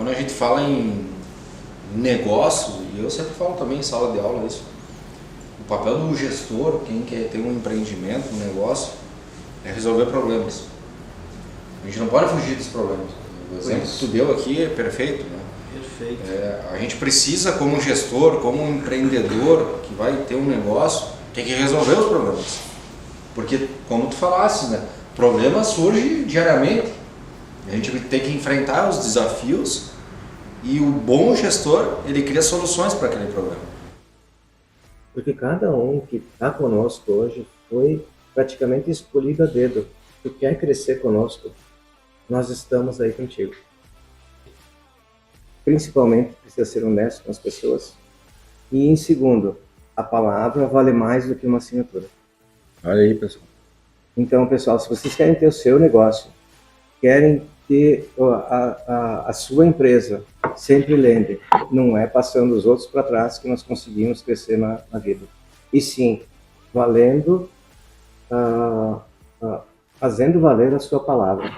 quando a gente fala em negócio, e eu sempre falo também em sala de aula isso, o papel do gestor, quem quer ter um empreendimento, um negócio, é resolver problemas. A gente não pode fugir dos problemas. O exemplo que tu deu aqui é perfeito, né? Perfeito. A gente precisa, como gestor, como empreendedor que vai ter um negócio, tem que resolver os problemas. Porque, como tu falaste, né? Problemas surgem diariamente. A gente tem que enfrentar os desafios e o bom gestor, ele cria soluções para aquele problema. Porque cada um que está conosco hoje foi praticamente escolhido a dedo. Tu quer crescer conosco, nós estamos aí contigo. Principalmente, precisa ser honesto com as pessoas. E em segundo, a palavra vale mais do que uma assinatura. Olha aí, pessoal. Então, pessoal, se vocês querem ter o seu negócio, querem ter a sua empresa, sempre lembre, não é passando os outros para trás que nós conseguimos crescer na vida. E sim, valendo, fazendo valer a sua palavra.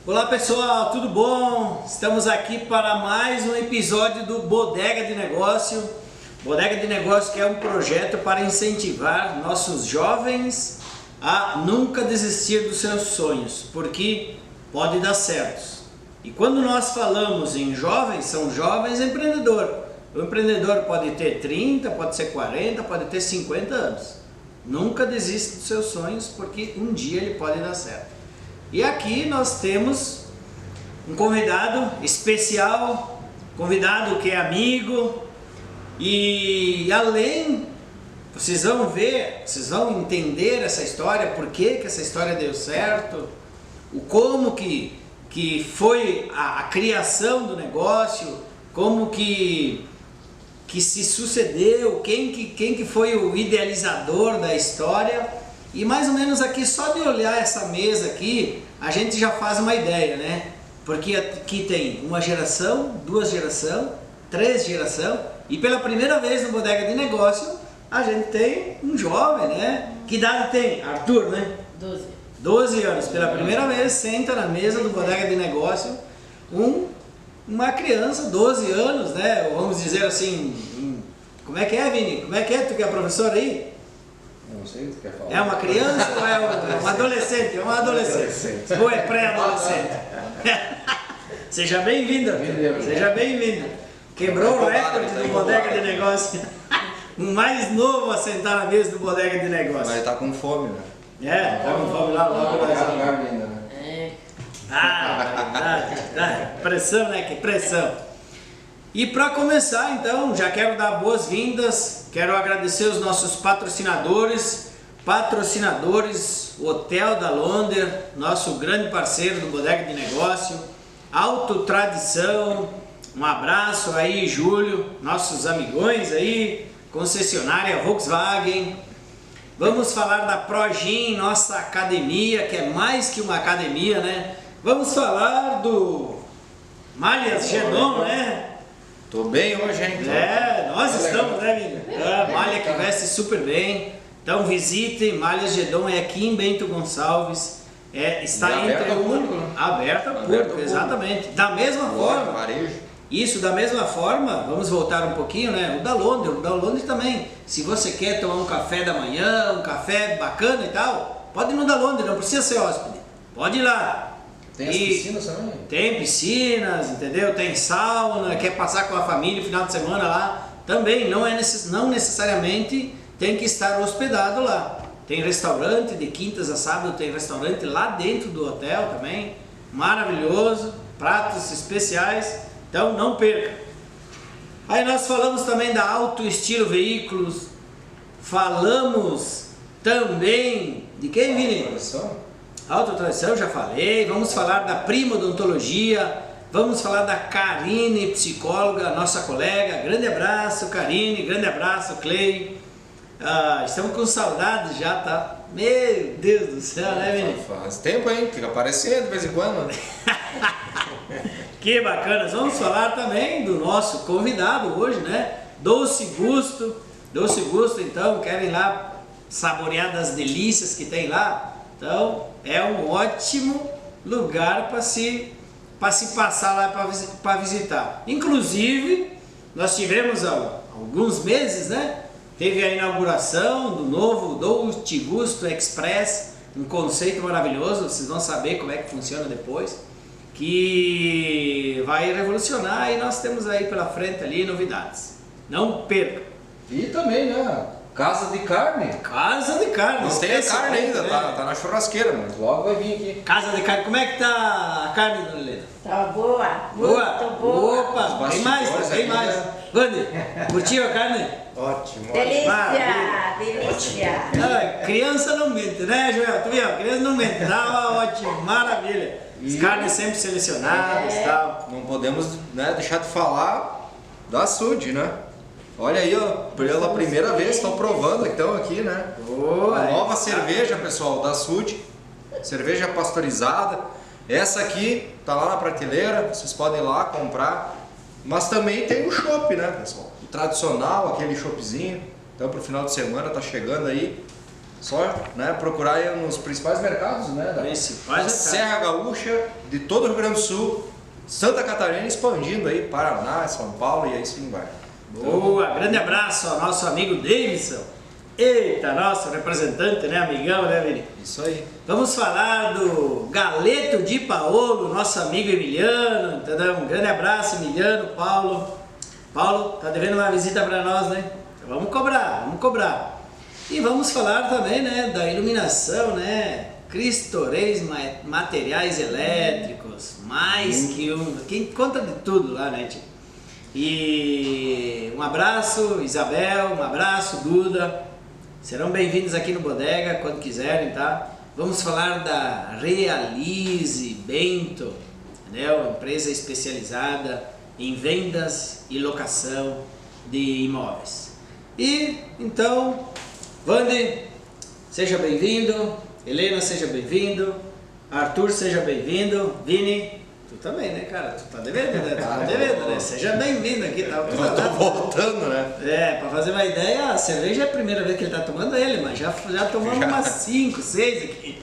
Olá pessoal, tudo bom? Estamos aqui para mais um episódio do Bodega de Negócio. Bodega de Negócio, que é um projeto para incentivar nossos jovens a nunca desistir dos seus sonhos, porque pode dar certo. E quando nós falamos em jovens, são jovens empreendedores. O empreendedor pode ter 30, pode ser 40, pode ter 50 anos. Nunca desista dos seus sonhos, porque um dia ele pode dar certo. E aqui nós temos um convidado especial, convidado que é amigo, e além, vocês vão ver, vocês vão entender essa história, por que essa história deu certo, o como que foi a criação do negócio, como que se sucedeu, quem que foi o idealizador da história. E mais ou menos aqui, só de olhar essa mesa aqui, a gente já faz uma ideia, né? Porque aqui tem uma geração, duas gerações, três gerações, e pela primeira vez no Bodega de Negócio, a gente tem um jovem, né? Que idade tem? Arthur, né? 12 anos. Pela primeira vez, senta na mesa do Bodega de Negócio uma criança, 12 anos, né? Vamos dizer assim, como é que é, Vini? Como é que é? Tu que é professor aí? Não sei o que tu quer falar. É uma criança ou é um adolescente? É um adolescente. Ou é pré-adolescente? Seja bem-vindo. Seja bem-vindo. Quebrou o recorde do Bodega de Negócio. O mais novo a sentar na mesa do Bodega de Negócio. Mas tá com fome, né? É, tá com fome lá logo. Ainda, né? Pressão, né? Que pressão. E para começar, então, já quero dar boas-vindas, quero agradecer os nossos patrocinadores, Hotel da Londer, nosso grande parceiro do Bodega de Negócio, Auto Tradição, um abraço aí, Júlio, nossos amigões aí, concessionária Volkswagen. Vamos falar da Progin, nossa academia, que é mais que uma academia, né? Vamos falar do Malhas Gedon, né? Tô bem hoje, hein? Nós estamos, né, Vini? Malha que veste super bem. Então visitem, Malhas Gedon é aqui em Bento Gonçalves. Está entre aberta ao público, exatamente. Da mesma forma, varejo. Isso, da mesma forma, vamos voltar um pouquinho, né? O da Londer também. Se você quer tomar um café da manhã, um café bacana e tal, pode ir no da Londer, não precisa ser hóspede. Pode ir lá. Tem as piscinas também? Tem piscinas, entendeu? Tem sauna, quer passar com a família no final de semana lá. Também não necessariamente tem que estar hospedado lá. Tem restaurante de quintas a sábado, tem restaurante lá dentro do hotel também. Maravilhoso, pratos especiais. Então não perca. Aí nós falamos também da Auto Estilo Veículos. Falamos também de quem, Vini? Autotradição, já falei. Vamos falar da Prima Odontologia, Vamos falar da Karine, psicóloga, nossa colega. Grande abraço, Karine. Grande abraço, Clay. Estamos com saudades já, tá? Meu Deus do céu, né, menino? Faz tempo, hein? Fica aparecendo de vez em quando. Que bacana. Vamos falar também do nosso convidado hoje, né? Doce Gusto. Doce Gusto, então, querem lá saborear das delícias que tem lá? Então, é um ótimo lugar para se passar lá para visitar. Inclusive, nós tivemos há alguns meses, né? Teve a inauguração do novo Dolce Gusto Express, um conceito maravilhoso, vocês vão saber como é que funciona depois, que vai revolucionar e nós temos aí pela frente ali novidades. Não perca! E também, né? Casa de carne. Casa de carne. Não tem a carne ainda, tá na churrasqueira, mas logo vai vir aqui. Casa de carne. Como é que tá a carne, dona Helena? Tá boa. Boa? Muito boa. Opa, tem mais, bastidores tem aqui, mais. né? Vande, curtiu a carne? Ótimo. Delícia, Maravilha. delícia. Criança não mente, né, Joel? Tu viu? Criança não mente. Tava ótimo, maravilha. As carnes sempre selecionadas e tal. Não podemos, né, deixar de falar da Sud, né? Olha aí, ó, pela primeira vez estão provando então aqui, né? Boa, A nova cerveja, pessoal, da Sud. Cerveja pasteurizada. Essa aqui tá lá na prateleira, vocês podem ir lá comprar. Mas também tem o chopp, né, pessoal? O tradicional, aquele choppzinho. Então pro final de semana tá chegando aí. Só, né, procurar aí nos principais mercados, né? Da Serra Gaúcha, de todo o Rio Grande do Sul, Santa Catarina, expandindo aí, Paraná, São Paulo e aí sim vai. Boa, grande abraço ao nosso amigo Davidson. Eita, nosso representante, né, amigão, né, Vini? Isso aí. Vamos falar do Galeto de Paolo, nosso amigo Emiliano, entendeu? Um grande abraço, Emiliano, Paulo. Paulo, tá devendo uma visita para nós, né? Então vamos cobrar, vamos cobrar. E vamos falar também, né, da iluminação, né? Cristo Reis Materiais Elétricos, mais que um... Quem conta de tudo lá, né, tio? E um abraço, Isabel, um abraço, Duda. Serão bem-vindos aqui no Bodega quando quiserem, tá? Vamos falar da Realize Bento, né? Uma empresa especializada em vendas e locação de imóveis. E então, Vande, seja bem-vindo. Helena, seja bem-vindo. Arthur, seja bem-vindo. Vini, tu também, né, cara? Tu tá devendo, né? Tu tá devendo, né? Seja bem-vindo aqui, tá? Eu tô voltando, né? Pra fazer uma ideia, a cerveja é a primeira vez que ele tá tomando ele, mas já tomamos umas 5, 6 aqui.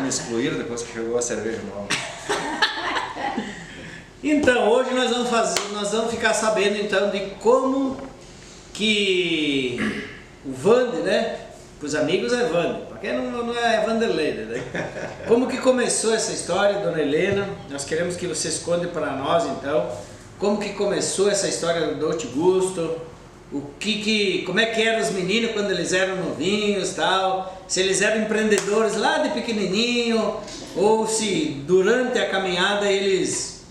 Me excluíram depois que chegou a cerveja nova. Então, hoje nós vamos ficar sabendo então de como que o Vande, né? Para os amigos é Vande, para quem não é Vanderlei, né? Como que começou essa história, dona Helena? Nós queremos que vocês contem para nós então, como que começou essa história do Dolce Gusto, como é que eram os meninos quando eles eram novinhos, tal, se eles eram empreendedores lá de pequenininho, ou se durante a caminhada eles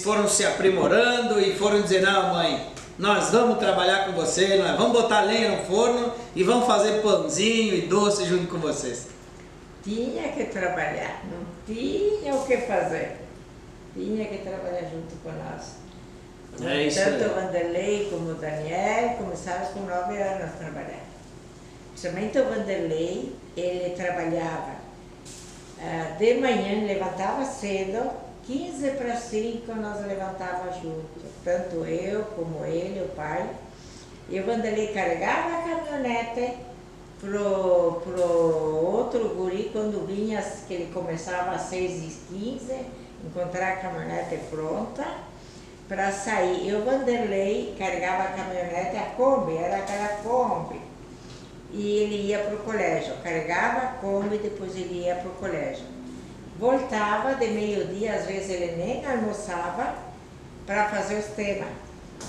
foram se aprimorando e foram dizer, não, mãe, nós vamos trabalhar com você, nós vamos botar lenha no forno e vamos fazer pãozinho e doce junto com vocês. Tinha que trabalhar, não tinha o que fazer. Tinha que trabalhar junto com nós. É isso Tanto aí. o Vanderlei como o Daniel começaram com 9 anos a trabalhar. Principalmente o Vanderlei, ele trabalhava de manhã, levantava cedo, 15 para 5 nós levantava junto, tanto eu como ele, o pai. E o Vanderlei carregava a caminhonete pro outro guri quando vinha, que ele começava às 6h15, encontrar a caminhonete pronta para sair. E o Vanderlei carregava a caminhonete, a Kombi, era aquela Kombi. E ele ia para o colégio, carregava a Kombi e depois ele ia para o colégio. Voltava de meio-dia, às vezes ele nem almoçava para fazer os temas.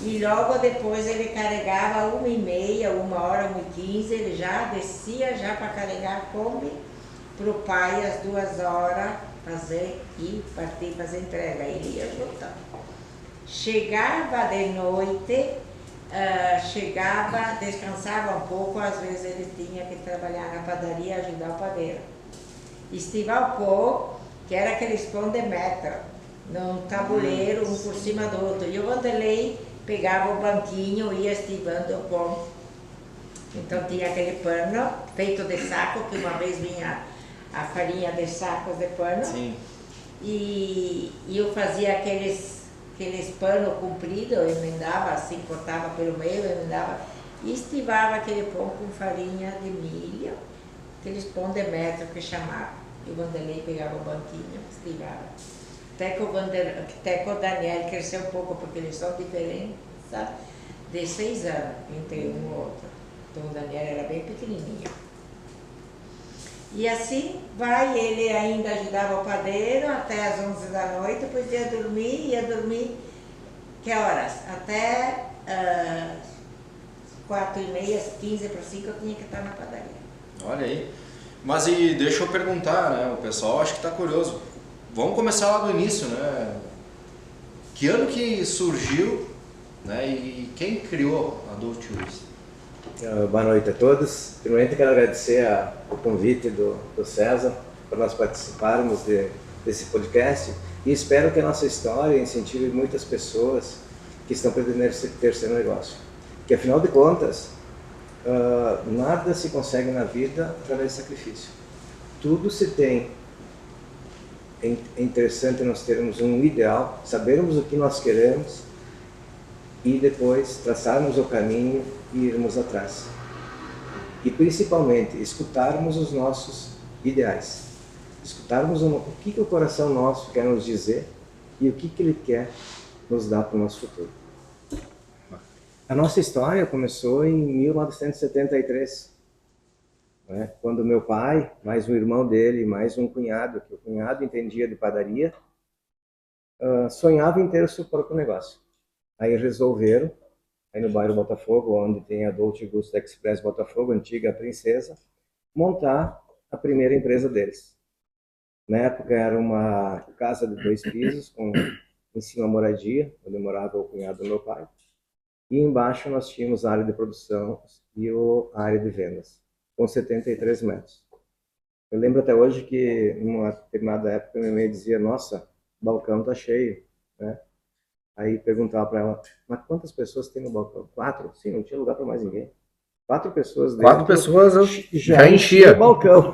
E logo depois ele carregava 1h30, 1h, 1h15, ele já descia já para carregar a Kombi para o pai às 2h fazer e partir fazer entrega. Ele ia voltar. Chegava de noite, descansava um pouco, às vezes ele tinha que trabalhar na padaria, ajudar o padeiro. Estival pó, que era aqueles pão de metro, num tabuleiro, um por cima do outro. E o Vanderlei pegava o banquinho e ia estivando o pão. Então tinha aquele pano feito de saco, que uma vez vinha a farinha de sacos de pano. Sim. E eu fazia aqueles panos compridos, eu emendava assim, cortava pelo meio, emendava e estivava aquele pão com farinha de milho, aqueles pão de metro que chamava. E o Vanderlei pegava o banquinho, estivava. Até que o Daniel cresceu um pouco, porque eles são diferentes, de 6 anos entre um e outro. Então o Daniel era bem pequenininho. E assim vai, ele ainda ajudava o padeiro até as 11 da noite, depois ia dormir, que horas? Até 4h30, 15 para 5 eu tinha que estar na padaria. Olha aí. Mas e deixa eu perguntar, né? O pessoal acho que está curioso. Vamos começar lá do início, né? Que ano que surgiu, né? E quem criou a Dolce Whisky? Boa noite a todos. Primeiramente quero agradecer o convite do César para nós participarmos desse podcast e espero que a nossa história incentive muitas pessoas que estão pretendendo ter seu negócio. Que afinal de contas, nada se consegue na vida através de sacrifício. Tudo se tem. É interessante nós termos um ideal, sabermos o que nós queremos e depois traçarmos o caminho e irmos atrás. E principalmente escutarmos os nossos ideais. Escutarmos o que o coração nosso quer nos dizer e o que ele quer nos dar para o nosso futuro. A nossa história começou em 1973, né? Quando meu pai, mais um irmão dele, mais um cunhado, que o cunhado entendia de padaria, sonhava em ter o seu próprio negócio. Aí resolveram, aí no bairro Botafogo, onde tem a Dolce Gusto Express Botafogo, antiga Princesa, montar a primeira empresa deles. Na época era uma casa de 2 pisos, com em cima moradia, onde morava o cunhado do meu pai, e embaixo nós tínhamos a área de produção e a área de vendas, com 73 metros. Eu lembro até hoje que, em uma determinada época, minha mãe dizia, nossa, o balcão está cheio, né? Aí perguntava para ela, mas quantas pessoas tem no balcão? 4? Sim, não tinha lugar para mais ninguém. 4 pessoas dentro. 4 pessoas já enchia o balcão.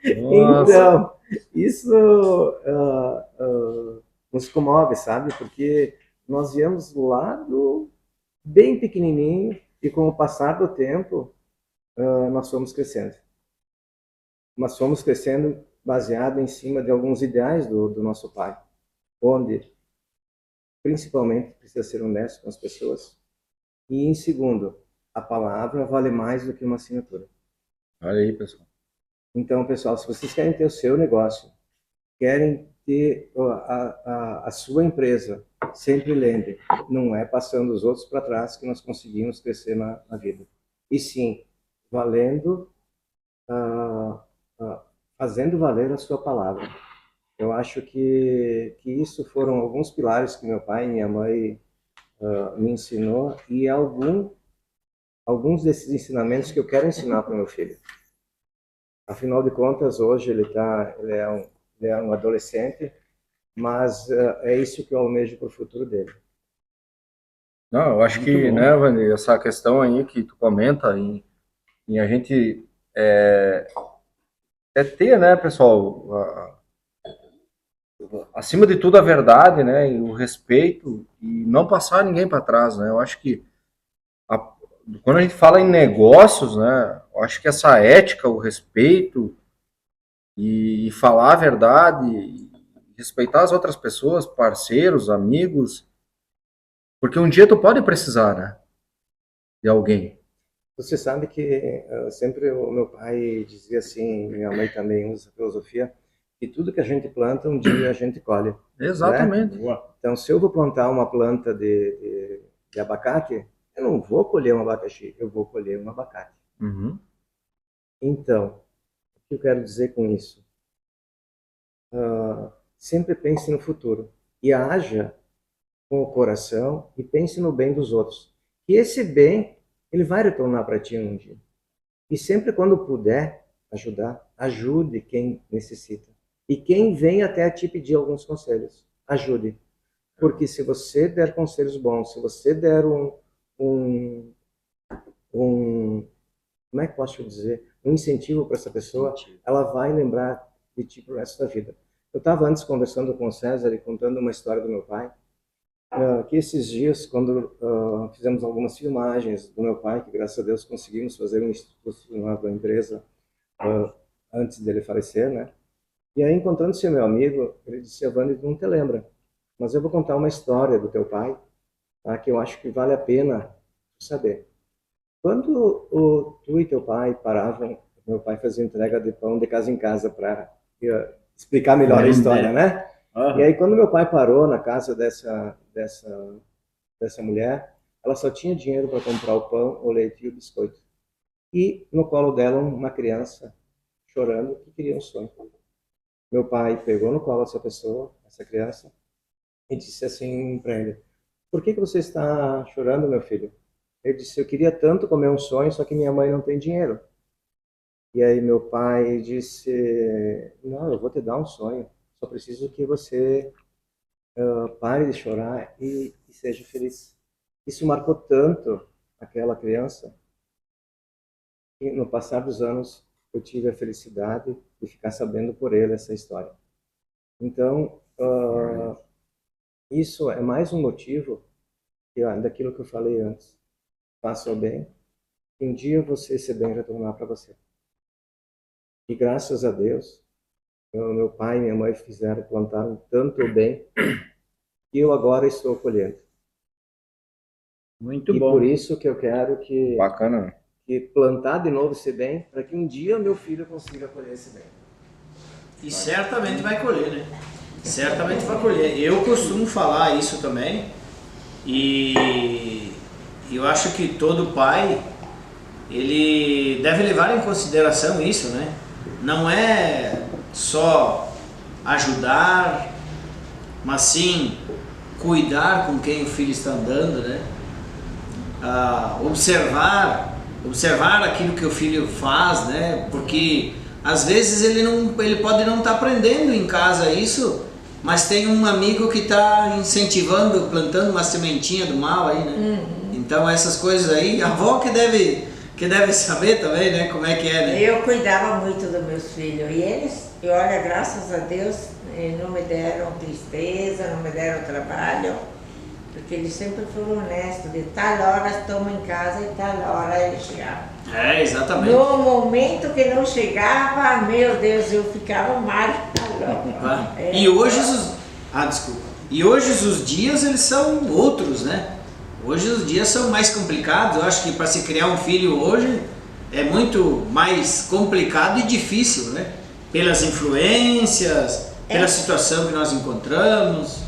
Então, isso nos comove, sabe? Porque nós viemos lá do bem pequenininho e com o passar do tempo, nós fomos crescendo. Mas fomos crescendo baseado em cima de alguns ideais do nosso pai, onde principalmente precisa ser honesto com as pessoas. E em segundo, a palavra vale mais do que uma assinatura. Olha aí, pessoal. Então, pessoal, se vocês querem ter o seu negócio, querem ter a sua empresa, sempre lembre, não é passando os outros para trás que nós conseguimos crescer na vida. E sim, valendo, fazendo valer a sua palavra. Eu acho que isso foram alguns pilares que meu pai e minha mãe me ensinou e alguns desses ensinamentos que eu quero ensinar para o meu filho. Afinal de contas, hoje ele é um adolescente, mas é isso que eu almejo para o futuro dele. Não, eu acho Muito que, bom. né, Vandy, essa questão aí que tu comenta em a gente ter, né, pessoal, acima de tudo a verdade, né, e o respeito e não passar ninguém para trás, né? Eu acho que quando a gente fala em negócios, né, eu acho que essa ética, o respeito e falar a verdade, e respeitar as outras pessoas, parceiros, amigos, porque um dia tu pode precisar, né, de alguém. Você sabe que sempre o meu pai dizia assim, minha mãe também usa a filosofia, que tudo que a gente planta, um dia a gente colhe. Exatamente. Né? Então, se eu vou plantar uma planta de abacate, eu não vou colher um abacaxi, eu vou colher um abacate. Uhum. Então, o que eu quero dizer com isso? Sempre pense no futuro e haja com o coração e pense no bem dos outros. E esse bem, ele vai retornar para ti um dia. E sempre quando puder ajudar, ajude quem necessita. E quem vem até te pedir alguns conselhos, ajude. Porque se você der conselhos bons, se você der um, um como é que posso dizer, um incentivo para essa pessoa, ela vai lembrar de ti pro resto da vida. Eu estava antes conversando com o César e contando uma história do meu pai, que esses dias, quando fizemos algumas filmagens do meu pai, que graças a Deus conseguimos fazer um institucional da empresa antes dele falecer, né? E aí, encontrando-se meu amigo, ele disse: Evandro, não te lembra, mas eu vou contar uma história do teu pai, tá, que eu acho que vale a pena saber. Quando tu e teu pai paravam, meu pai fazia entrega de pão de casa em casa para explicar melhor a história, né? Uhum. E aí, quando meu pai parou na casa dessa mulher, ela só tinha dinheiro para comprar o pão, o leite e o biscoito. E no colo dela, uma criança chorando que queria um sonho. Meu pai pegou no colo essa pessoa, essa criança, e disse assim para ele: Por que você está chorando, meu filho? Ele disse: Eu queria tanto comer um sonho, só que minha mãe não tem dinheiro. E aí meu pai disse: Não, eu vou te dar um sonho. Só preciso que você pare de chorar e seja feliz. Isso marcou tanto aquela criança que no passar dos anos eu tive a felicidade de ficar sabendo por ele essa história. Então, isso é mais um motivo daquilo que eu falei antes. Faça o bem, que um dia você esse bem retornar para você. E graças a Deus, meu pai e minha mãe plantaram tanto bem, que eu agora estou colhendo. Muito E bom. por isso que eu quero Bacana. que plantar de novo esse bem, para que um dia meu filho consiga colher esse bem. E certamente vai colher, né? Certamente vai colher. Eu costumo falar isso também, e eu acho que todo pai, ele deve levar em consideração isso, né? Não é só ajudar, mas sim cuidar com quem o filho está andando, né? Observar aquilo que o filho faz, né? Porque às vezes ele pode não estar aprendendo em casa isso, mas tem um amigo que está incentivando, plantando uma sementinha do mal aí, né? Então essas coisas aí, a avó que deve saber também, né? Como é que é, né? Eu cuidava muito dos meus filhos e eles, e olha, graças a Deus, não me deram tristeza, não me deram trabalho, porque eles sempre foram honestos, de tal hora estamos em casa e tal hora eles chegavam. É, exatamente. No momento que não chegava, meu Deus, eu ficava mal. E hoje desculpa. E hoje os dias eles são outros, né? Hoje os dias são mais complicados. Eu acho que para se criar um filho hoje é muito mais complicado e difícil, né? Pelas influências, pela situação que nós encontramos.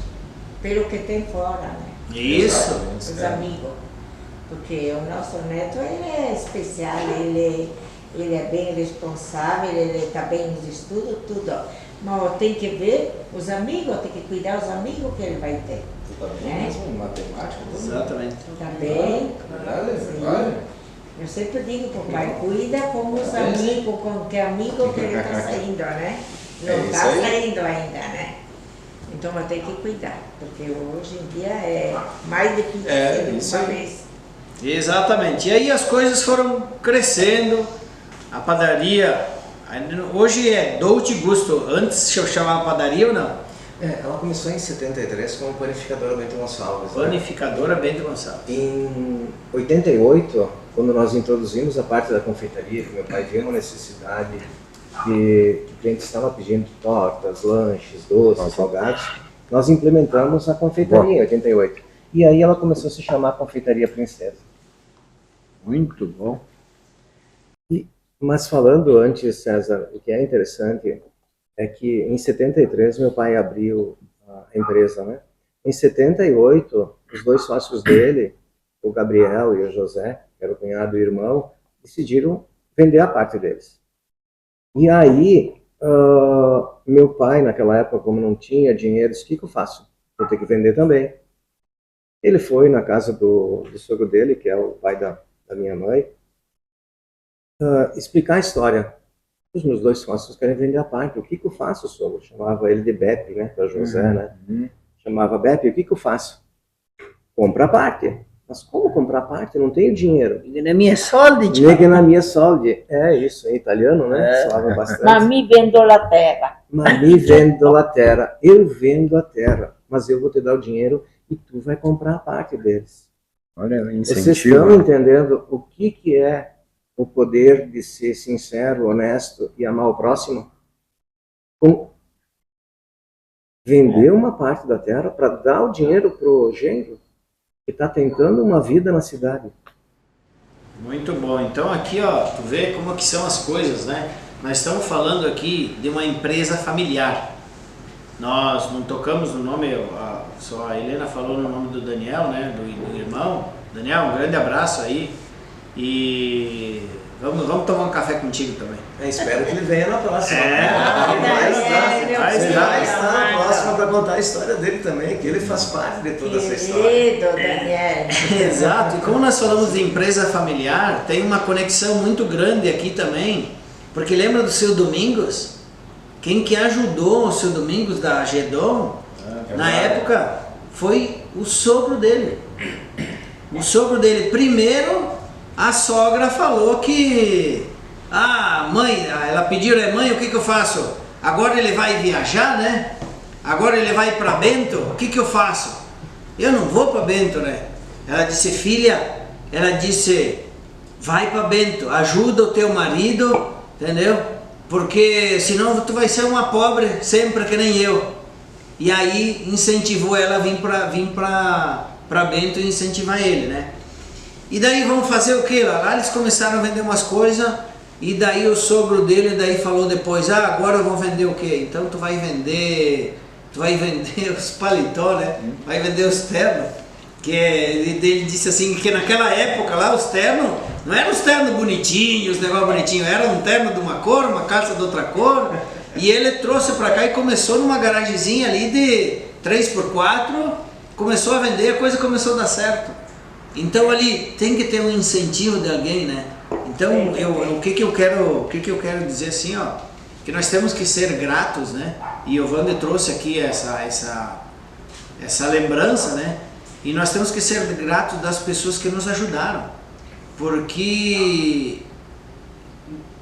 Pelo que tem fora, né? Isso. Os amigos. Porque o nosso neto, ele é especial, ele é bem responsável, ele está bem nos estudos, tudo. Mas tem que ver os amigos, tem que cuidar dos amigos que ele vai ter. Tu tá bem mesmo em matemática? Exatamente. Está bem? Vale. Eu sempre digo para o pai, cuida com os amigos, com que amigo que ele está saindo, né? Não está saindo ainda, né? Então eu tenho que cuidar, porque hoje em dia é mais difícil do que uma vez. Exatamente. E aí as coisas foram crescendo, a padaria, hoje é Dolce Gusto, antes se eu chamava padaria ou não? Ela começou em 73 como panificadora Bento Gonçalves. Panificadora Bento Gonçalves. Em 88, quando nós introduzimos a parte da confeitaria, que meu pai viu uma necessidade que o cliente estava pedindo tortas, lanches, doces, salgados, nós implementamos a confeitaria em 88. E aí ela começou a se chamar Confeitaria Princesa. Muito bom. Mas falando antes, César, o que é interessante é que em 73 meu pai abriu a empresa, né? Em 78, os dois sócios dele, o Gabriel e o José, que era o cunhado e o irmão, decidiram vender a parte deles. E aí, meu pai, naquela época, como não tinha dinheiro, disse: o que eu faço? Vou ter que vender também. Ele foi na casa do sogro dele, que é o pai da minha mãe, explicar a história. Os meus 2 sócios querem vender a parte. O que eu faço, sogro? Chamava ele de Beppe, né? Para José, né? Chamava Beppe, o que eu faço? Compra a parte. Mas como comprar a parte? Eu não tenho dinheiro. Na minha solde. Negue na minha solde. É isso, em italiano, né? Falava bastante. Ma mi vendo la terra. Mas me vendo la terra. Eu vendo a terra. Mas eu vou te dar o dinheiro e tu vai comprar a parte deles. Olha, Vocês estão entendendo o que é o poder de ser sincero, honesto e amar o próximo? Vender uma parte da terra para dar o dinheiro pro genro que está tentando uma vida na cidade. Muito bom. Então aqui, ó, tu vê como que são as coisas, né? Nós estamos falando aqui de uma empresa familiar. Nós não tocamos no nome, só a Helena falou no nome do Daniel, né? Do irmão. Daniel, um grande abraço aí. E vamos tomar um café contigo também. Espero que ele venha na próxima. Vai estar na próxima para contar a história dele também, que ele faz parte de toda essa história. Querido Daniel. Exato. E como nós falamos de empresa familiar, tem uma conexão muito grande aqui também, porque lembra do seu Domingos? Quem que ajudou o seu Domingos da Gedon, na época, foi o sogro dele. O sogro dele, primeiro, a sogra falou que... mãe, ela pediu, mãe, o que eu faço? Agora ele vai viajar, né? Agora ele vai para Bento, o que eu faço? Eu não vou para Bento, né? Ela disse, filha, vai para Bento, ajuda o teu marido, entendeu? Porque senão tu vai ser uma pobre sempre que nem eu. E aí incentivou ela a vir para Bento e incentivar ele, né? E daí vamos fazer o que lá? Eles começaram a vender umas coisas e daí o sogro dele daí falou depois, agora eu vou vender o que? Então tu vai vender os paletó, né? Vai vender os ternos. Que ele disse assim que naquela época lá os ternos não eram os ternos bonitinhos, os negócios bonitinhos, era um terno de uma cor, uma calça de outra cor. E ele trouxe para cá e começou numa garagemzinha ali de 3x4, começou a vender, a coisa começou a dar certo. Então ali tem que ter um incentivo de alguém, né? Então o que eu quero dizer assim, ó, que nós temos que ser gratos, né? E o Wander trouxe aqui essa lembrança, né? E nós temos que ser gratos das pessoas que nos ajudaram, porque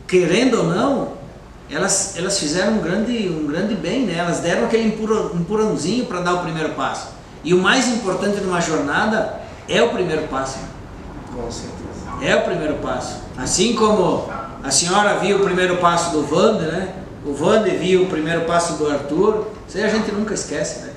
querendo ou não, elas fizeram um grande bem, né? Elas deram aquele empurrãozinho para dar o primeiro passo. E o mais importante numa jornada é o primeiro passo. Com certeza. É o primeiro passo. Assim como a senhora viu o primeiro passo do Wander, né? O Wander viu o primeiro passo do Arthur. Isso aí a gente nunca esquece, né?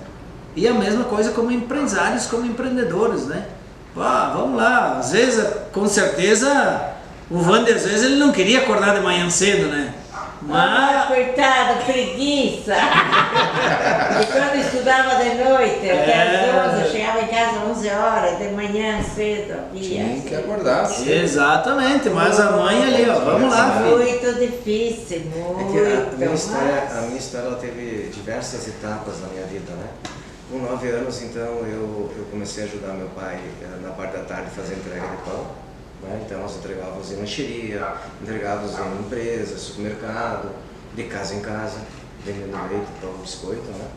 E a mesma coisa como empresários, como empreendedores, né? Vamos lá. Às vezes, com certeza, o Wander, às vezes, ele não queria acordar de manhã cedo, né? Mas... coitado, preguiça! E quando estudava de noite, até às 11, chegava em casa às 11 horas, de manhã cedo. Tinha que acordar. Exatamente, mas a mãe ali, ó, vamos lá, filho. Muito difícil, muito. A minha história ela teve diversas etapas na minha vida, né? Com 9 anos, então, eu comecei a ajudar meu pai na parte da tarde a fazer entrega de pão. Né? Então, nós entregávamos em lancheria, entregávamos em empresa, supermercado, de casa em casa, vendendo leite, pão, biscoito, né?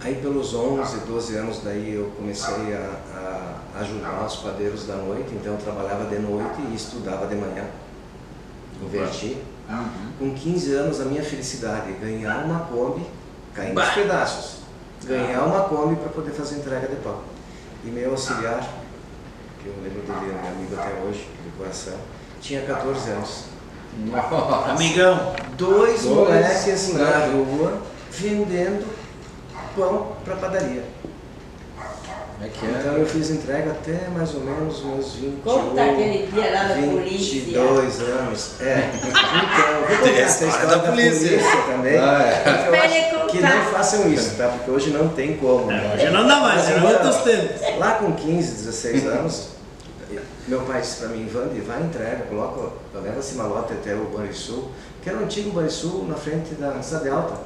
Aí, pelos 11, 12 anos, daí eu comecei a ajudar os padeiros da noite. Então, eu trabalhava de noite e estudava de manhã. Inverti. Com 15 anos, a minha felicidade é ganhar uma Kombi, caindo aos pedaços. Ganhar uma Kombi para poder fazer entrega de pão. E meu auxiliar, que eu lembro dele, meu amigo até hoje, de coração, tinha 14 anos. Nossa. Amigão. Dois moleques na rua vendendo pão para padaria. Então eu fiz entrega até mais ou menos meus 21, Conta aquele dia lá da 22 anos. Então, vou contar essa história da polícia também. Eu acho que não façam isso, tá? Porque hoje não tem como. Né? Hoje não dá mais, é outros tempos. Lá com 15, 16 anos, meu pai disse para mim, Wander, vai entrega, leva esse malote até o Banrisul, que era o antigo Banrisul na frente da Cidade Alta.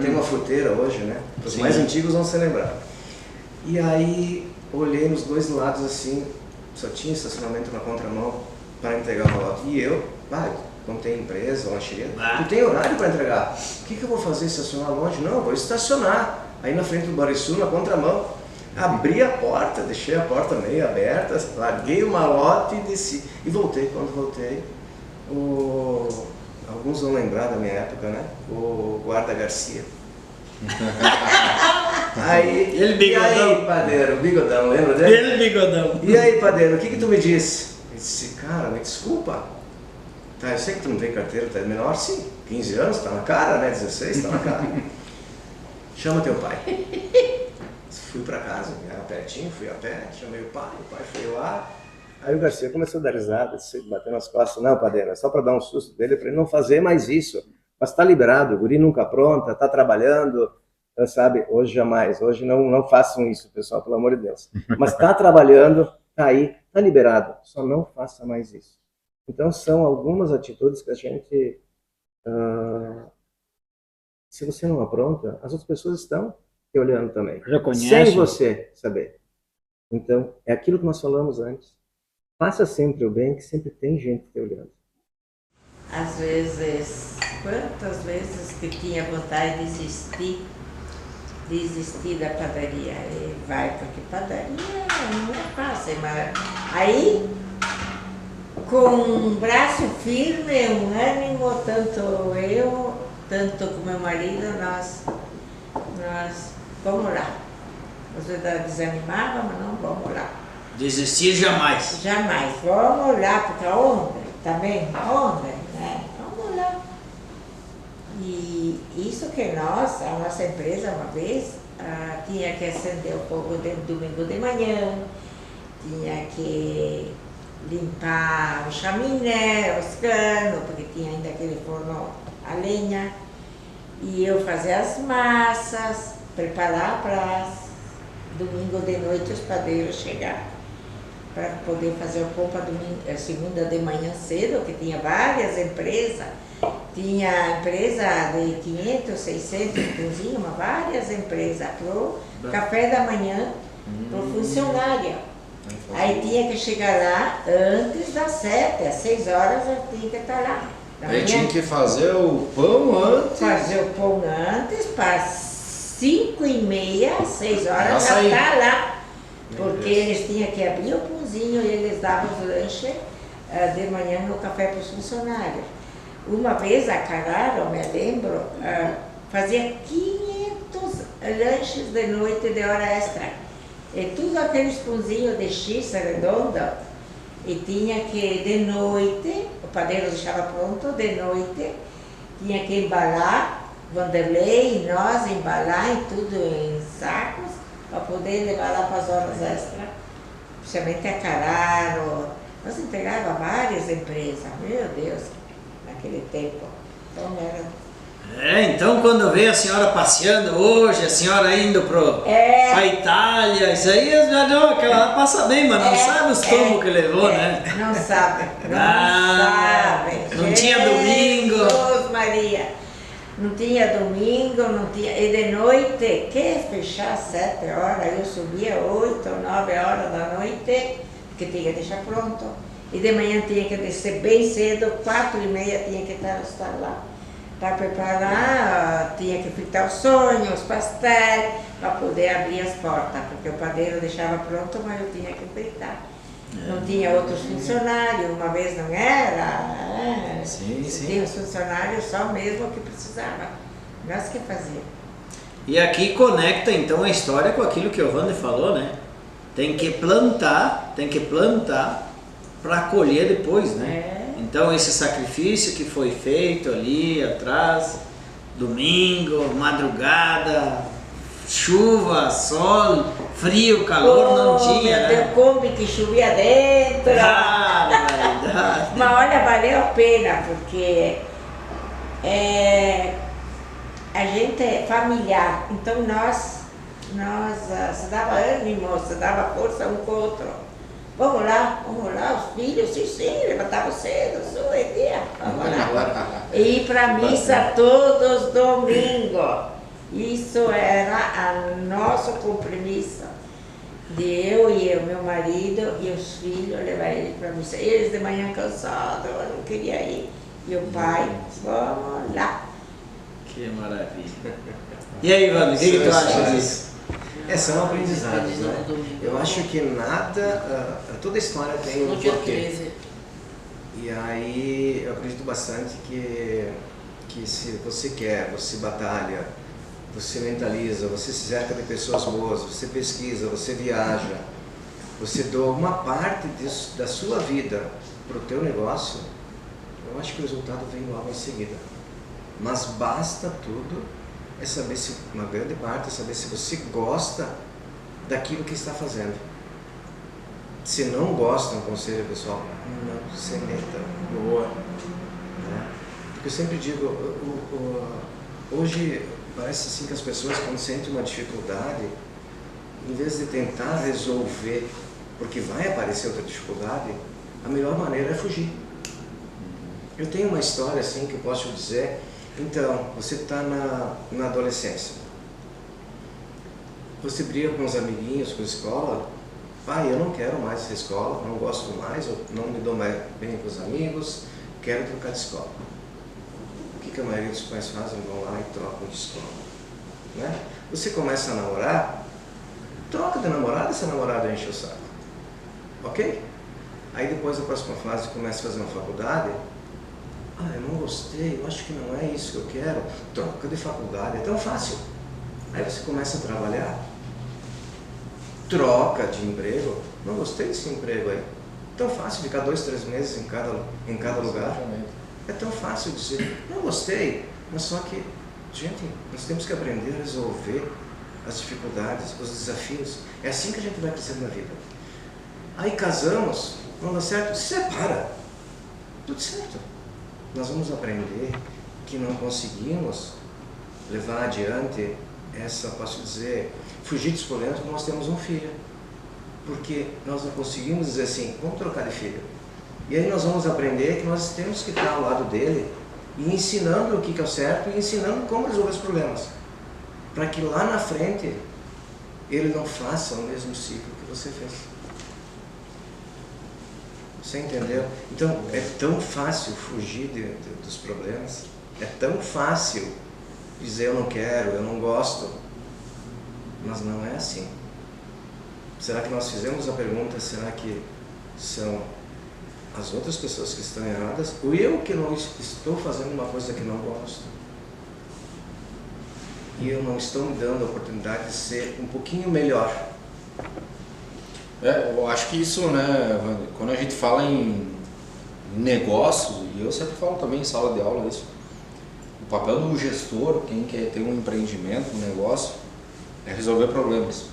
Tem uma fruteira hoje, né? Os mais antigos vão se lembrar. E aí, olhei nos dois lados assim, só tinha estacionamento na contramão para entregar o malote. E eu, quando tem empresa, lancheria, Ah. tu tem horário para entregar. O que eu vou fazer, estacionar longe? Não, vou estacionar. Aí na frente do Barisul, na contramão, abri a porta, deixei a porta meio aberta, larguei o malote e desci. E voltei. Quando voltei, alguns vão lembrar da minha época, né? O guarda Garcia. Aí, Ele bigodão. E aí, padeiro, bigodão, lembra dele? Ele bigodão. E aí, padeiro, o que tu me disse? Eu disse, cara, me desculpa. Tá, eu sei que tu não tem carteira, tá menor, sim. 15 anos, tá na cara, né? 16, tá na cara. Chama teu pai. Fui pra casa, era pertinho, fui a pé, chamei o pai foi lá. Aí o Garcia começou a dar risada, bateu nas costas. Não, padeiro, é só pra dar um susto dele, pra ele não fazer mais isso. Mas tá liberado, o guri nunca apronta, tá trabalhando, sabe? Hoje jamais, hoje não façam isso, pessoal, pelo amor de Deus. Mas tá trabalhando, tá aí, tá liberado, só não faça mais isso. Então são algumas atitudes que a gente, se você não apronta, as outras pessoas estão te olhando também, Já conhece. sem você saber. Então, é aquilo que nós falamos antes. Faça sempre o bem, que sempre tem gente te olhando. Às vezes, quantas vezes que tinha vontade de desistir da padaria. E vai, porque padaria não é fácil, mas aí, com um braço firme, um ânimo, tanto eu, tanto com meu marido, nós vamos lá. Às vezes desanimava, mas não, vamos lá. Desistir jamais. Jamais, vamos lá, porque onde? Também, onde? Né? Vamos lá. E isso que a nossa empresa, uma vez, tinha que acender o fogo de domingo de manhã, tinha que limpar o chaminé, os canos, porque tinha ainda aquele forno a lenha, e eu fazer as massas, preparar para domingo de noite os padeiros chegar, para poder fazer o pão para segunda de manhã cedo, que tinha várias empresas. Tinha empresa de 500, 600 cozinha, várias empresas para o café da manhã, para o funcionário. Aí tinha que chegar lá antes das 7, às 6 horas eu tinha que estar lá. Aí tinha que fazer o pão antes. Fazer o pão antes, para 5h30, 6 horas Já já estar lá. Porque eles tinham que abrir o pãozinho e eles davam os lanches de manhã no café para os funcionários. Uma vez a Carrara, eu me lembro, fazia 500 lanches de noite de hora extra. E tudo aqueles pãozinhos de X redonda, e tinha que de noite, o padeiro deixava pronto, de noite, tinha que embalar, Vanderlei e nós embalar em tudo em sacos, para poder levar lá para as horas extras, principalmente a Carraro. Nós entregava várias empresas, meu Deus, naquele tempo. Então era... Então quando vê a senhora passeando hoje, a senhora indo pra Itália, isso aí já deu aquela passa bem, mas não sabe os tombos que levou, né? Não sabe, não sabe. Não tinha domingo. Jesus Maria. Não tinha domingo, não tinha. E de noite, que fechar às 7 horas, eu subia 8 ou 9 horas da noite, que tinha que deixar pronto. E de manhã tinha que descer bem cedo, 4h30 tinha que estar lá. Para preparar, tinha que fritar os sonhos, os pastéis, para poder abrir as portas, porque o padeiro deixava pronto, mas eu tinha que fritar. Não tinha outros funcionários, uma vez não era, Sim. tinha os funcionários só mesmo que precisava, nós que fazíamos. E aqui conecta então a história com aquilo que o Wander falou, né? Tem que plantar para colher depois, né? Então esse sacrifício que foi feito ali atrás, domingo, madrugada, chuva, sol, frio, calor, não tinha, né? Kombi que chovia dentro. Verdade. Mas olha, valeu a pena, porque a gente é familiar, então nós se dava ânimo, se dava força um com o outro. Vamos lá, os filhos, sim, levantavam cedo, dia, vamos lá. E ir para a missa todos os domingos. Isso era nosso compromisso. De eu e o meu marido e os filhos levar ele para a missa. Eles de manhã cansados, eu não queria ir. E o pai, vamos lá. Que maravilha. E aí, Wander, o que tu acha disso? São aprendizados, né? Eu acho que nada, toda história tem um porquê. E aí eu acredito bastante que se você quer, você batalha, você mentaliza, você se cerca de pessoas boas, você pesquisa, você viaja, você doa uma parte da sua vida para o teu negócio, eu acho que o resultado vem logo em seguida. Mas basta tudo, uma grande parte é saber se você gosta daquilo que está fazendo. Se não gosta, um conselho pessoal, não se meta. Boa. Né? Porque eu sempre digo, hoje parece assim que as pessoas, quando sentem uma dificuldade, em vez de tentar resolver, porque vai aparecer outra dificuldade, a melhor maneira é fugir. Eu tenho uma história assim que eu posso dizer. Então, você está na adolescência, você briga com os amiguinhos, com a escola, pai, eu não quero mais essa escola, não gosto mais, eu não me dou mais bem com os amigos, quero trocar de escola. O que a maioria dos pais fazem? Vão lá e trocam de escola. Né? Você começa a namorar, troca de namorada, essa namorada enche o saco. Ok? Aí depois a próxima fase começa a fazer uma faculdade. Eu não gostei, eu acho que não é isso que eu quero. Troca de faculdade, é tão fácil. Aí você começa a trabalhar. Troca de emprego. Não gostei desse emprego aí. Tão fácil ficar 2, 3 meses em cada lugar. É tão fácil dizer, não gostei. Mas só que, gente, nós temos que aprender a resolver as dificuldades, os desafios. É assim que a gente vai crescendo na vida. Aí casamos, não dá certo, se separa. Tudo certo. Nós vamos aprender que não conseguimos levar adiante posso dizer, fugir dos problemas quando nós temos um filho. Porque nós não conseguimos dizer assim, vamos trocar de filho. E aí nós vamos aprender que nós temos que estar ao lado dele e ensinando o que é o certo e ensinando como resolver os problemas. Para que lá na frente ele não faça o mesmo ciclo que você fez. Você entendeu? Então, é tão fácil fugir dos problemas, é tão fácil dizer eu não quero, eu não gosto, mas não é assim. Será que nós fizemos a pergunta, será que são as outras pessoas que estão erradas, ou eu que não estou fazendo uma coisa que não gosto? E eu não estou me dando a oportunidade de ser um pouquinho melhor. Eu acho que isso, né, Wander, quando a gente fala em negócios, e eu sempre falo também em sala de aula isso, o papel do gestor, quem quer ter um empreendimento, um negócio, é resolver problemas.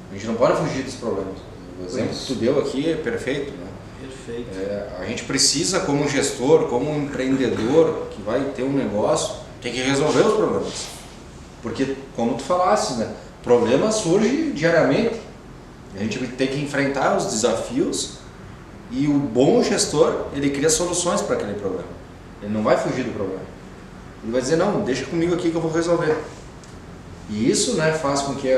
A gente não pode fugir dos problemas. O exemplo que tu deu aqui é perfeito, né? Perfeito. A gente precisa, como gestor, como empreendedor que vai ter um negócio, tem que resolver os problemas. Porque, como tu falaste, né, problemas surgem diariamente. A gente tem que enfrentar os desafios e o bom gestor, ele cria soluções para aquele problema. Ele não vai fugir do problema. Ele vai dizer, não, deixa comigo aqui que eu vou resolver. E isso, né, faz com que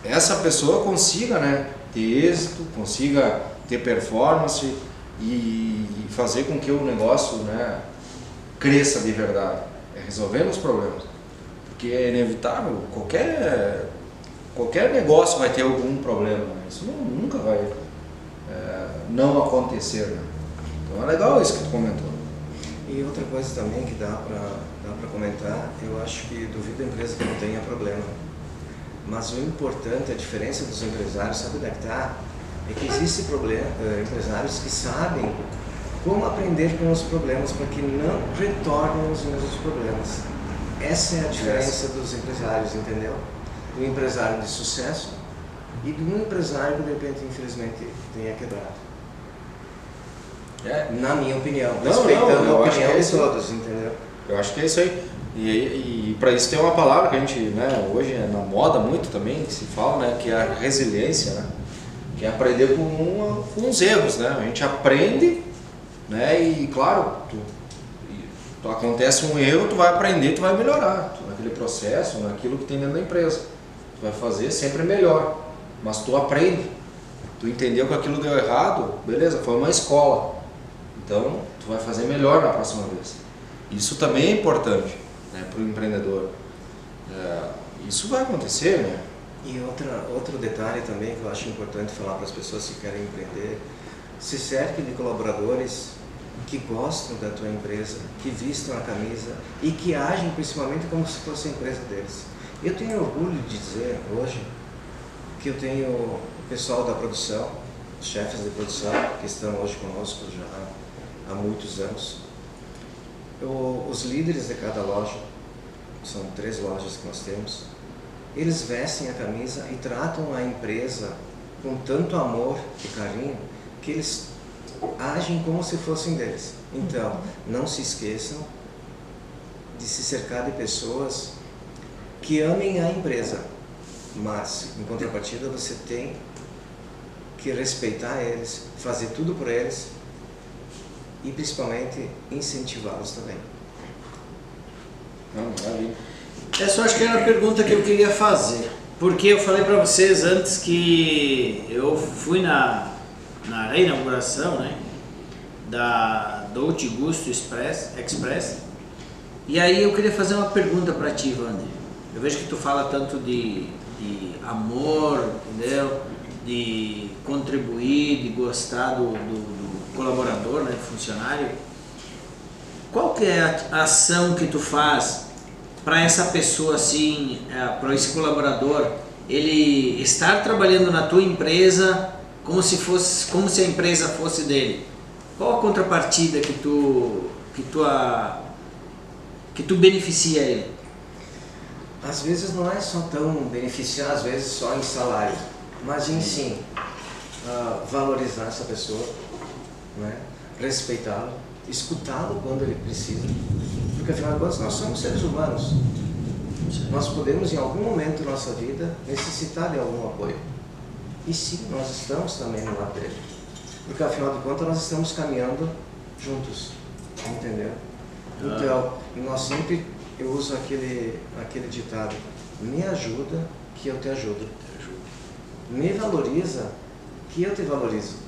essa pessoa consiga, né, ter êxito, consiga ter performance e fazer com que o negócio, né, cresça de verdade. É resolvendo os problemas. Porque é inevitável, qualquer negócio vai ter algum problema, né? Isso nunca vai não acontecer, né? Então é legal isso que tu comentou. E outra coisa também que dá para comentar, eu acho que duvido a empresa que não tenha problema. Mas o importante, a diferença dos empresários, sabe onde é que está? É que existem empresários que sabem como aprender com os problemas para que não retornem os mesmos problemas. Essa é a diferença dos empresários, entendeu? Do empresário de sucesso e de um empresário que de repente, infelizmente, tenha quebrado. Na minha opinião, respeitando a opinião de todos, entendeu? Eu acho que é isso aí. E para isso tem uma palavra que a gente, né, hoje é na moda muito também, que se fala, né, que é a resiliência, né? Que é aprender com os erros, né? A gente aprende, né, e claro, acontece um erro, tu vai aprender, tu vai melhorar naquele processo, naquilo que tem dentro da empresa. Tu vai fazer sempre melhor, mas tu aprende. Tu entendeu que aquilo deu errado, beleza, foi uma escola. Então, tu vai fazer melhor na próxima vez. Isso também é importante, né, para o empreendedor. Isso vai acontecer, né? E outro detalhe também que eu acho importante falar para as pessoas que querem empreender, se cerque de colaboradores que gostam da tua empresa, que vistam a camisa e que agem principalmente como se fosse a empresa deles. Eu tenho orgulho de dizer hoje que eu tenho o pessoal da produção, os chefes de produção que estão hoje conosco já há muitos anos, os líderes de cada loja, são 3 lojas que nós temos, eles vestem a camisa e tratam a empresa com tanto amor e carinho que eles agem como se fossem deles. Então, não se esqueçam de se cercar de pessoas que amem a empresa, mas em contrapartida você tem que respeitar eles, fazer tudo por eles e principalmente incentivá-los também. Essa eu acho que era a pergunta que eu queria fazer, porque eu falei para vocês antes que eu fui na reinauguração, né, da Dolce Gusto Express, e aí eu queria fazer uma pergunta para ti, Wander. Eu vejo que tu fala tanto de amor, entendeu? De contribuir, de gostar do colaborador, né, do funcionário. Qual que é a ação que tu faz para essa pessoa assim, para esse colaborador, ele estar trabalhando na tua empresa como se a empresa fosse dele? Qual a contrapartida que tu beneficia ele? Às vezes não é só tão beneficiar, às vezes só em salário, mas em sim, valorizar essa pessoa, né? Respeitá-lo, escutá-lo quando ele precisa, porque afinal de contas nós somos seres humanos. Sim. Nós podemos em algum momento da nossa vida necessitar de algum apoio. E sim, nós estamos também no lado dele, porque afinal de contas nós estamos caminhando juntos, entendeu? Então, eu uso aquele ditado: me ajuda que eu te ajudo, me valoriza que eu te valorizo.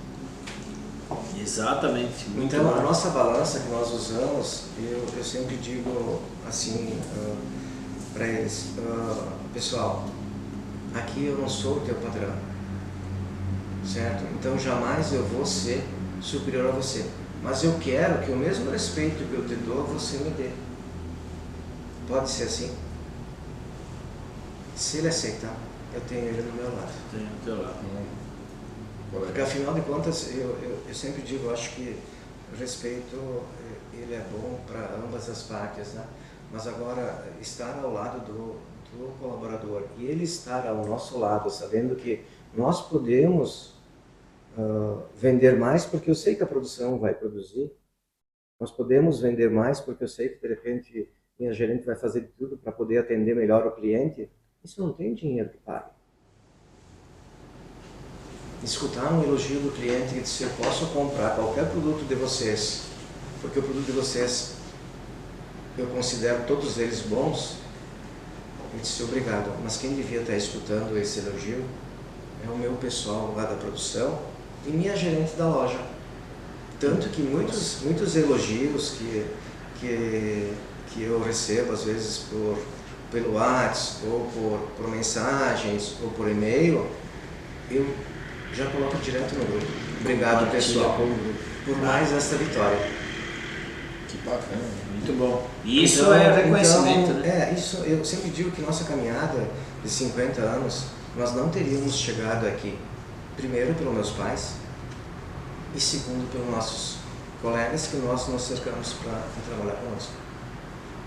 Exatamente. Muito então bom. A nossa balança que nós usamos, eu sempre digo assim para eles: pessoal, aqui eu não sou o teu padrão, certo? Então jamais eu vou ser superior a você, mas eu quero que o mesmo respeito que eu te dou, você me dê. Pode ser assim? Se ele aceitar, eu tenho ele do meu lado. Tem do teu lado. Porque afinal de contas, eu sempre digo, eu acho que o respeito, ele é bom para ambas as partes, né? Mas agora, estar ao lado do colaborador e ele estar ao nosso lado, sabendo que nós podemos vender mais, porque eu sei que a produção vai produzir, nós podemos vender mais porque eu sei que de repente minha gerente vai fazer de tudo para poder atender melhor o cliente, isso não tem dinheiro que pague. Escutar um elogio do cliente e dizer: eu posso comprar qualquer produto de vocês, porque o produto de vocês eu considero todos eles bons, eu disse: obrigado, mas quem devia estar escutando esse elogio é o meu pessoal lá da produção e minha gerente da loja. Tanto que muitos elogios que eu recebo, às vezes pelo WhatsApp, ou por mensagens, ou por e-mail, eu já coloco direto no grupo. Obrigado, pessoal, por mais esta vitória. Que bacana. Muito bom. Isso então, é reconhecimento, né? Isso, eu sempre digo que nossa caminhada de 50 anos, nós não teríamos chegado aqui, primeiro pelos meus pais, e segundo pelos nossos colegas que nós nos cercamos para trabalhar conosco.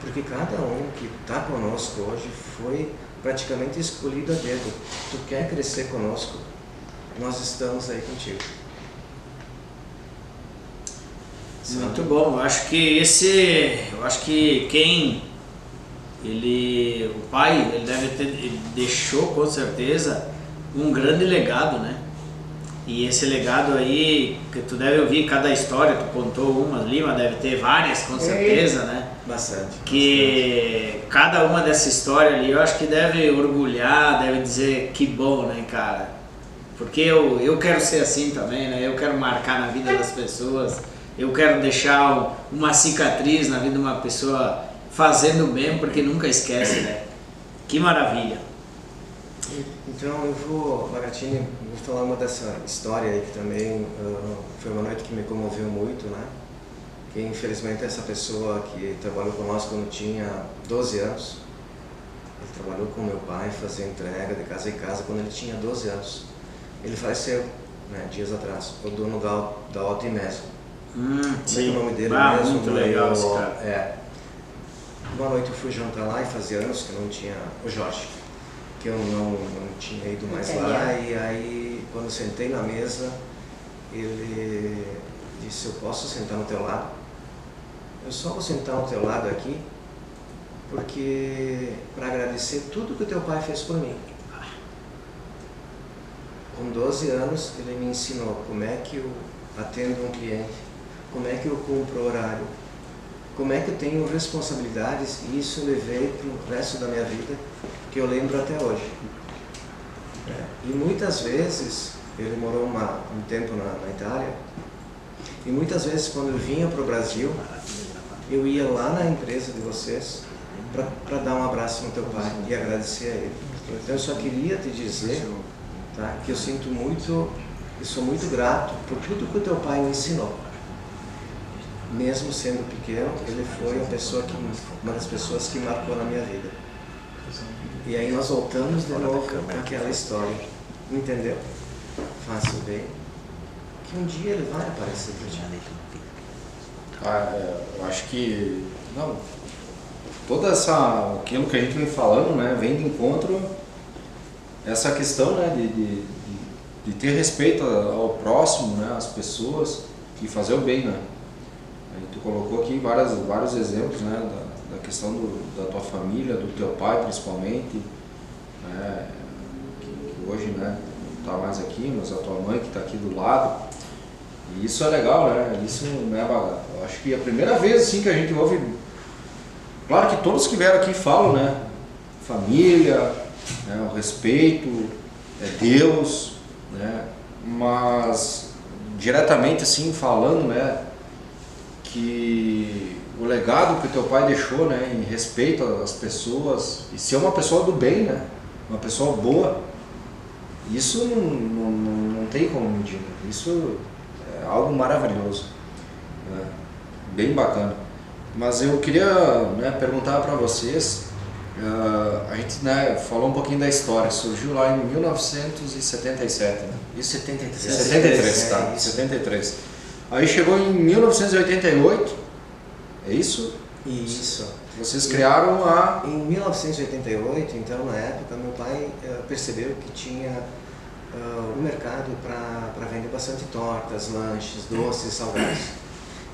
Porque cada um que está conosco hoje foi praticamente escolhido a dedo. Tu quer crescer conosco? Nós estamos aí contigo. Muito bom. Eu acho que o pai, ele deixou com certeza um grande legado, né? E esse legado aí, que tu deve ouvir cada história, tu contou uma ali, mas deve ter várias com certeza, né? Bastante. Que cada uma dessa história ali, eu acho que deve orgulhar, deve dizer que bom, né, cara? Porque eu quero ser assim também, né? Eu quero marcar na vida das pessoas, eu quero deixar uma cicatriz na vida de uma pessoa fazendo bem, porque nunca esquece, né? Que maravilha! Então eu vou, Lagartine, vou falar uma dessa história aí que também foi uma noite que me comoveu muito, né? Que infelizmente essa pessoa que trabalhou conosco quando tinha 12 anos, ele trabalhou com meu pai, fazia entrega de casa em casa quando ele tinha 12 anos. Ele faleceu, né, dias atrás, o dono da Otimesmo. Sim. O nome dele mesmo, muito legal esse cara. Uma noite eu fui jantar lá e fazia anos que eu não tinha, o Jorge, que eu não tinha ido mais lá, e aí quando eu sentei na mesa, ele disse, eu posso sentar no teu lado? Eu só vou sentar no teu lado aqui, porque para agradecer tudo que o teu pai fez por mim. Com 12 anos ele me ensinou como é que eu atendo um cliente, como é que eu cumpro o horário, como é que eu tenho responsabilidades, e isso eu levei para o resto da minha vida, que eu lembro até hoje. E muitas vezes, ele morou um tempo na Itália, e muitas vezes quando eu vinha para o Brasil, eu ia lá na empresa de vocês para dar um abraço no teu pai e agradecer a ele. Então eu só queria te dizer, tá, que eu sinto muito, eu sou muito grato por tudo que o teu pai me ensinou. Mesmo sendo pequeno, ele foi uma das pessoas que marcou na minha vida. E aí nós voltamos de novo para aquela história, entendeu? Faça o bem, que um dia ele vai aparecer para ti. Eu acho que aquilo que a gente vem falando, né, vem de encontro essa questão, né, de ter respeito ao próximo, né, às pessoas, e fazer o bem, né. Tu colocou aqui vários exemplos, né, da questão da tua família, do teu pai principalmente, né, que hoje, né, não está mais aqui, mas a tua mãe que está aqui do lado. E isso é legal, né? Isso não é barato. Eu acho que é a primeira vez assim que a gente ouve. Claro que todos que vieram aqui falam, né? Família, né? O respeito, Deus, né? Mas diretamente assim falando, né? Que o legado que o teu pai deixou, né? Em respeito às pessoas e ser uma pessoa do bem, né? Uma pessoa boa. Isso não tem como medir. Isso é algo maravilhoso, né? Bem bacana. Mas eu queria, né, perguntar para vocês, a gente, né, falou um pouquinho da história, surgiu lá em 1977, né? Isso, 73. 73, tá? 73. Aí chegou em 1988, é isso? Isso. Vocês criaram Em 1988, então, na época, meu pai percebeu que tinha um mercado para vender bastante tortas, lanches, doces, salgados.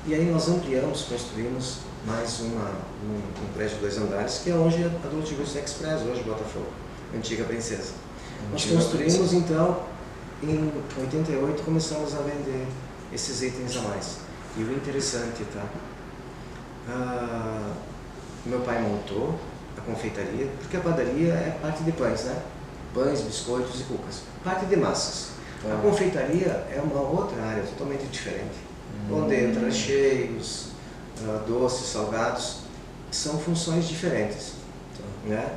E aí nós ampliamos, construímos mais um prédio de 2 andares, que é hoje a Adult Goods Express, hoje Botafogo, antiga Princesa. Nós construímos, então, em 88 começamos a vender esses itens a mais. E o interessante, tá? Meu pai montou a confeitaria, porque a padaria é parte de pães, né? Pães, biscoitos e cucas. Parte de massas. A confeitaria é uma outra área totalmente diferente, onde entra recheios, doces, salgados, são funções diferentes, né?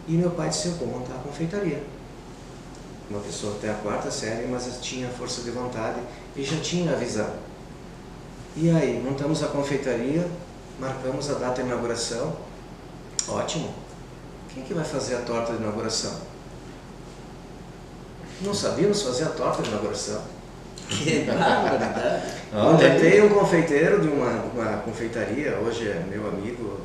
E meu pai disse, eu vou montar a confeitaria. Uma pessoa até a 4ª série, mas tinha força de vontade e já tinha a visão. E aí, montamos a confeitaria, marcamos a data de inauguração. Ótimo. Quem que vai fazer a torta de inauguração? Não sabíamos fazer a torta de inauguração. Que barbaridade! Contratei um confeiteiro de uma confeitaria, hoje é meu amigo,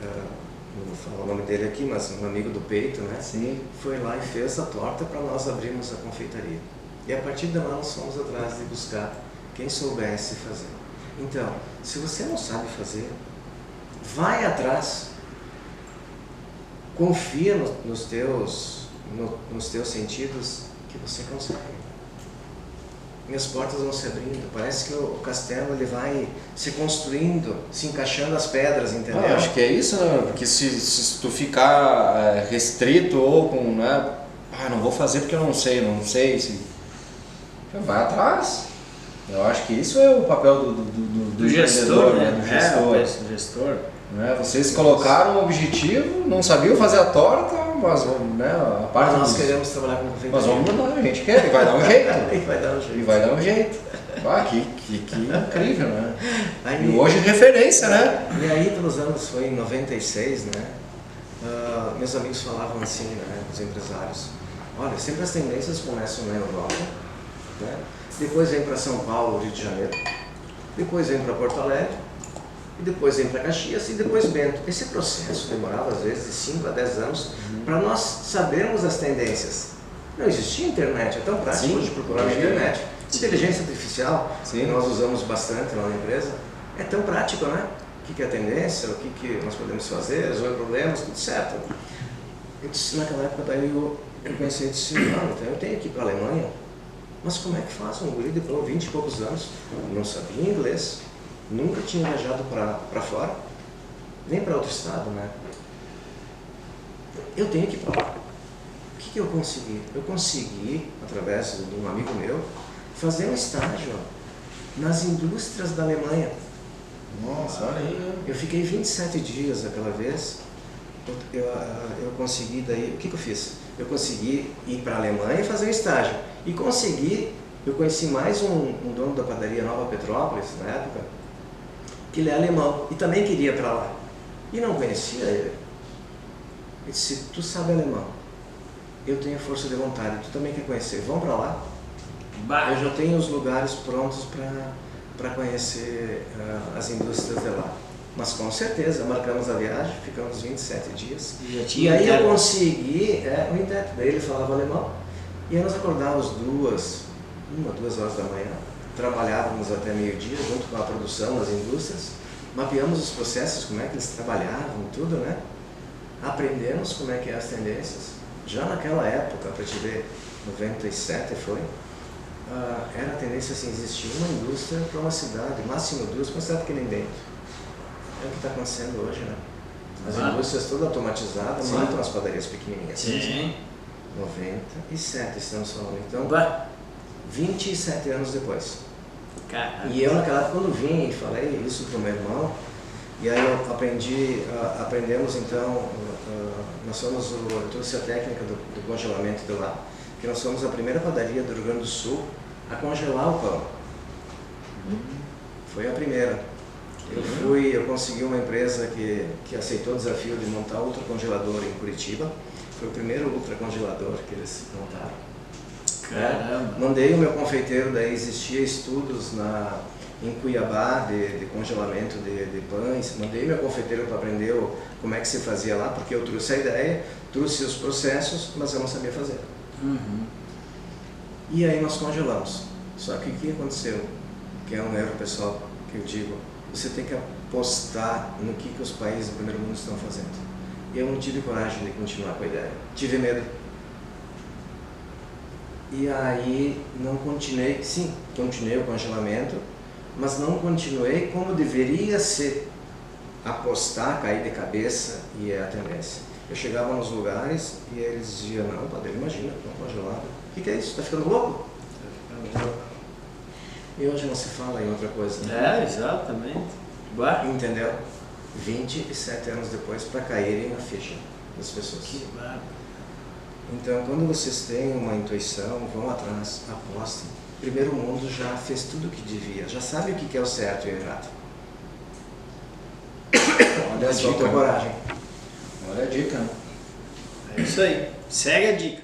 não vou falar o nome dele aqui, mas um amigo do peito, né? Sim. Foi lá e fez a torta para nós abrirmos a confeitaria. E a partir de lá nós fomos atrás de buscar quem soubesse fazer. Então, se você não sabe fazer, vai atrás. Confia nos teus sentidos que você consegue. Minhas portas vão se abrindo. Parece que o castelo ele vai se construindo, se encaixando as pedras, entendeu? Eu acho que é isso, né? Porque se tu ficar restrito ou com, né? Não vou fazer porque eu não sei se... Vai atrás. Eu acho que isso é o papel do gestor, empreendedor, né? Do gestor. Do gestor. Né? Vocês colocaram o objetivo, não sabiam fazer a torta, mas né, a parte Nós dos... queremos trabalhar com confeitaria. Mas vamos mudar, a gente quer, e vai dar um jeito. E vai dar um jeito. E vai dar um jeito. Ah, que incrível, né? Aí, E hoje referência, né? E aí, pelos anos, foi em 96, né? Meus amigos falavam assim, né? Os empresários. Olha, sempre as tendências começam na Europa, né? Depois vem para São Paulo, Rio de Janeiro. Depois vem para Porto Alegre. E depois vem para Caxias e depois Bento. Esse processo demorava às vezes de 5 a 10 anos para nós sabermos as tendências. Não existia internet, é tão prático hoje procurar na internet. Inteligência artificial, que nós usamos bastante lá na empresa, é tão prático, né? O que é a tendência, o que nós podemos fazer, resolver problemas, tudo certo. Eu disse, naquela época daí eu pensei, disse, não, então eu tenho que ir para a Alemanha, mas como é que faz? Um guri de 20 e poucos anos, não sabia inglês, nunca tinha viajado para fora, nem para outro estado, né? Eu tenho que ir para lá. O que eu consegui? Eu consegui, através de um amigo meu, fazer um estágio nas indústrias da Alemanha. Nossa, olha aí. Eu fiquei 27 dias aquela vez. Eu consegui daí, o que eu fiz? Eu consegui ir para a Alemanha e fazer um estágio. E consegui, eu conheci mais um dono da padaria Nova Petrópolis, na época, que ele é alemão e também queria ir para lá. E não conhecia ele. Ele disse, tu sabe alemão, eu tenho força de vontade, tu também quer conhecer, vamos para lá. Eu já tenho os lugares prontos para conhecer as indústrias de lá. Mas com certeza, marcamos a viagem, ficamos 27 dias. E aí eu consegui, o intérprete dele falava alemão, e aí nós acordávamos 2 horas da manhã, trabalhávamos até meio-dia junto com a produção nas indústrias, mapeamos os processos, como é que eles trabalhavam, tudo, né? Aprendemos como é que é as tendências. Já naquela época, para te ver, 97 foi, era a tendência assim, existir uma indústria para uma cidade, máximo 2, uma cidade que nem dentro. É o que está acontecendo hoje, né? As indústrias todas automatizadas, matam as padarias pequenininhas. Sim. 97 estamos falando, então 27 anos depois. Caramba. E eu naquela época, quando vim e falei isso para o meu irmão, e aí eu aprendemos então, eu trouxe a técnica do congelamento de lá, que nós somos a primeira padaria do Rio Grande do Sul a congelar o pão. Foi a primeira. Eu consegui uma empresa que aceitou o desafio de montar ultracongelador em Curitiba. Foi o primeiro ultracongelador que eles montaram. Caramba! Mandei o meu confeiteiro, daí existia estudos em Cuiabá de congelamento de pães. Mandei meu confeiteiro para aprender como é que se fazia lá, porque eu trouxe a ideia, trouxe os processos, mas eu não sabia fazer. E aí nós congelamos. Só que o que aconteceu? Que é um erro, pessoal, que eu digo, você tem que apostar no que os países do primeiro mundo estão fazendo. Eu não tive coragem de continuar com a ideia. Tive medo. E aí não continuei, sim, continuei o congelamento, mas não continuei como deveria ser. Apostar, cair de cabeça e é a tendência. Eu chegava nos lugares e eles diziam, não, padre, imagina, pão congelado. O que é isso? Está ficando louco? E hoje não se fala em outra coisa, né? Exatamente. Entendeu? 27 anos depois para caírem na ficha das pessoas. Que bárbaro. Então, quando vocês têm uma intuição, vão atrás, apostem. Primeiro mundo já fez tudo o que devia, já sabe o que é o certo e o errado. Olha a Mas falta dica. coragem. Olha a dica. É isso aí. Segue a dica.